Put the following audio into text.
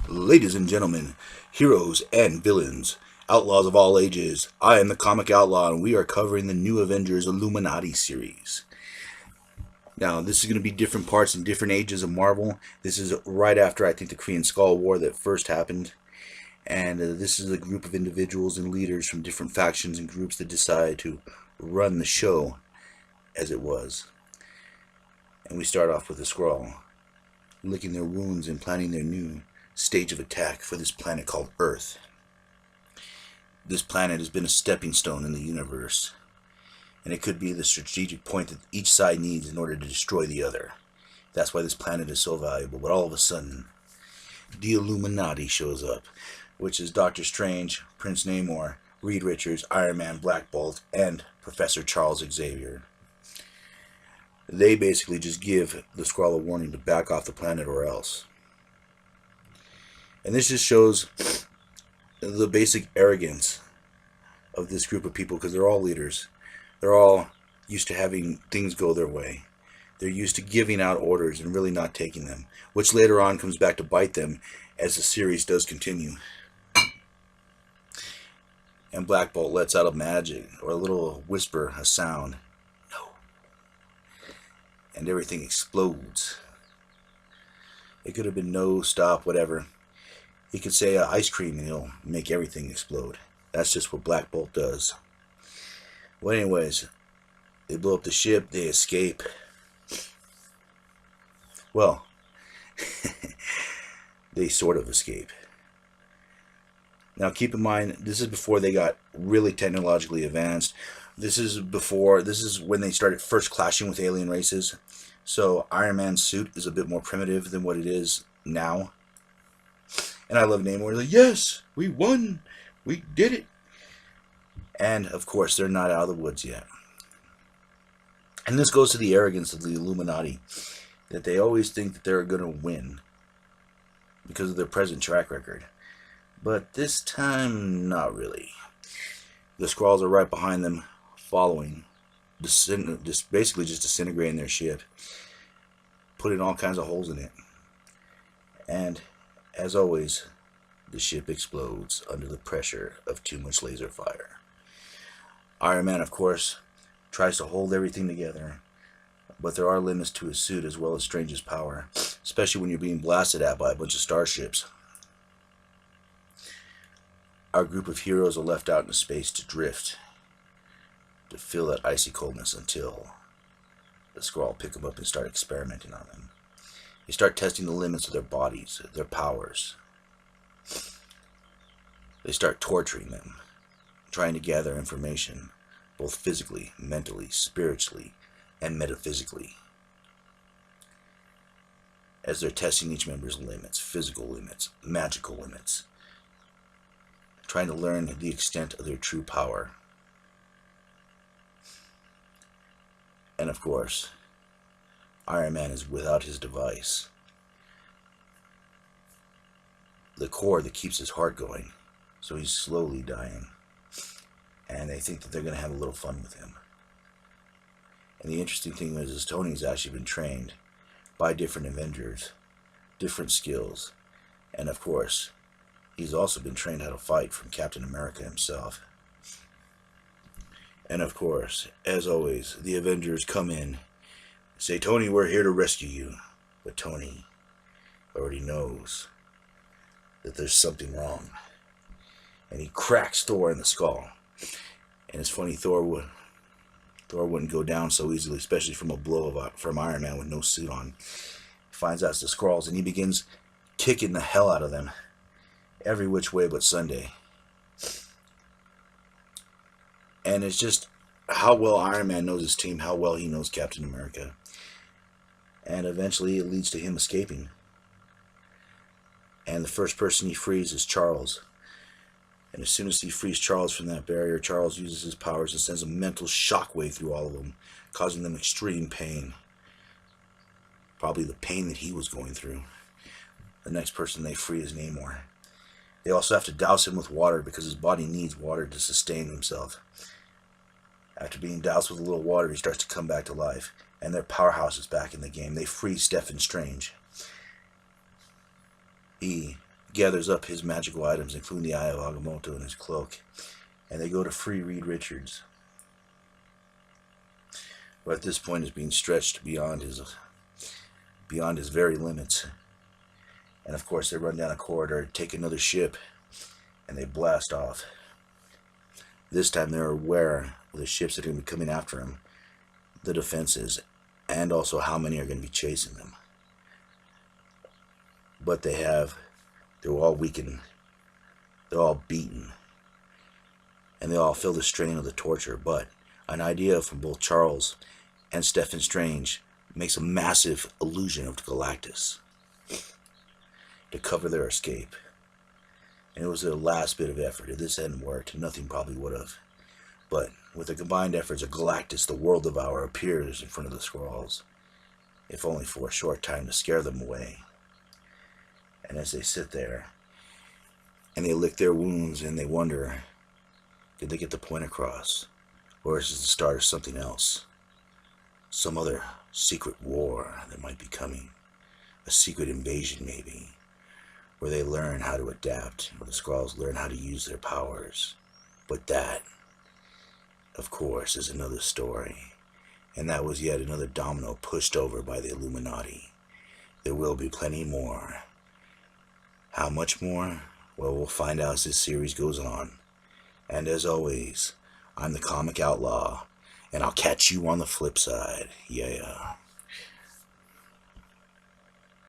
Ladies and gentlemen, heroes and villains, outlaws of all ages, I am the Comic Outlaw, and we are covering the new Avengers Illuminati series. Now, this is going to be different parts and different ages of Marvel. This is right after, I think, the Korean Skull War that first happened. And this is a group of individuals and leaders from different factions and groups that decided to run the show as it was. And we start off with the Skrull, licking their wounds and planning their new stage of attack for this planet called Earth. This planet has been a stepping stone in the universe, and it could be the strategic point that each side needs in order to destroy the other. That's why this planet is so valuable. But all of a sudden, the Illuminati shows up, which is Doctor Strange, Prince Namor, Reed Richards, Iron Man, Black Bolt, and Professor Charles Xavier. They basically just give the Skrull a warning to back off the planet or else. And this just shows the basic arrogance of this group of people, because they're all leaders. They're all used to having things go their way. They're used to giving out orders and really not taking them, which later on comes back to bite them as the series does continue. And Black Bolt lets out a magic, or a little whisper, a sound. No. And everything explodes. It could have been no, stop, whatever. He could say ice cream and he'll make everything explode. That's just what Black Bolt does. Well, anyways, they blow up the ship, they escape. Well, they sort of escape. Now keep in mind, this is before they got really technologically advanced. This is when they started first clashing with alien races. So Iron Man's suit is a bit more primitive than what it is now. And I love Namor. Like, yes, we won. We did it. And, of course, they're not out of the woods yet. And this goes to the arrogance of the Illuminati, that they always think that they're going to win because of their present track record. But this time, not really. The Skrulls are right behind them, following, basically just disintegrating their ship, putting all kinds of holes in it. And as always, the ship explodes under the pressure of too much laser fire. Iron Man, of course, tries to hold everything together, but there are limits to his suit as well as Strange's power, especially when you're being blasted at by a bunch of starships. Our group of heroes are left out into space to drift, to feel that icy coldness until the Skrull pick them up and start experimenting on them. They start testing the limits of their bodies, their powers. They start torturing them, trying to gather information, both physically, mentally, spiritually, and metaphysically. As they're testing each member's limits, physical limits, magical limits, trying to learn the extent of their true power. And of course, Iron Man is without his device, the core that keeps his heart going, so he's slowly dying. And they think that they're going to have a little fun with him. And the interesting thing is Tony's actually been trained by different Avengers, different skills, and of course, he's also been trained how to fight from Captain America himself. And of course, as always, the Avengers come in, say, Tony, we're here to rescue you. But Tony already knows that there's something wrong. And he cracks Thor in the skull. And it's funny, Thor wouldn't go down so easily, especially from a blow from Iron Man with no suit on. He finds out it's the Skrulls, and he begins kicking the hell out of them every which way but Sunday. And it's just how well Iron Man knows his team, how well he knows Captain America. And eventually it leads to him escaping. And the first person he frees is Charles. And as soon as he frees Charles from that barrier, Charles uses his powers and sends a mental shockwave through all of them, causing them extreme pain. Probably the pain that he was going through. The next person they free is Namor. They also have to douse him with water because his body needs water to sustain himself. After being doused with a little water, he starts to come back to life, and their powerhouse is back in the game. They free Stephen Strange. He gathers up his magical items, including the Eye of Agamotto and his cloak, and they go to free Reed Richards, who at this point is being stretched beyond his very limits. And of course, they run down a corridor, take another ship, and they blast off. This time they're aware of the ships that are going to be coming after them, the defenses, and also how many are going to be chasing them. But they're all weakened, they're all beaten, and they all feel the strain of the torture. But an idea from both Charles and Stephen Strange makes a massive illusion of Galactus to cover their escape. And it was their last bit of effort. If this hadn't worked, nothing probably would have. But with the combined efforts of Galactus, the World Devourer appears in front of the Skrulls, if only for a short time to scare them away. And as they sit there, and they lick their wounds, and they wonder, did they get the point across? Or is this the start of something else? Some other secret war that might be coming. A secret invasion, maybe, where they learn how to adapt, where the Skrulls learn how to use their powers. But that, of course, is another story. And that was yet another domino pushed over by the Illuminati. There will be plenty more. How much more? Well, we'll find out as this series goes on. And as always, I'm the Comic Outlaw, and I'll catch you on the flip side. Yeah.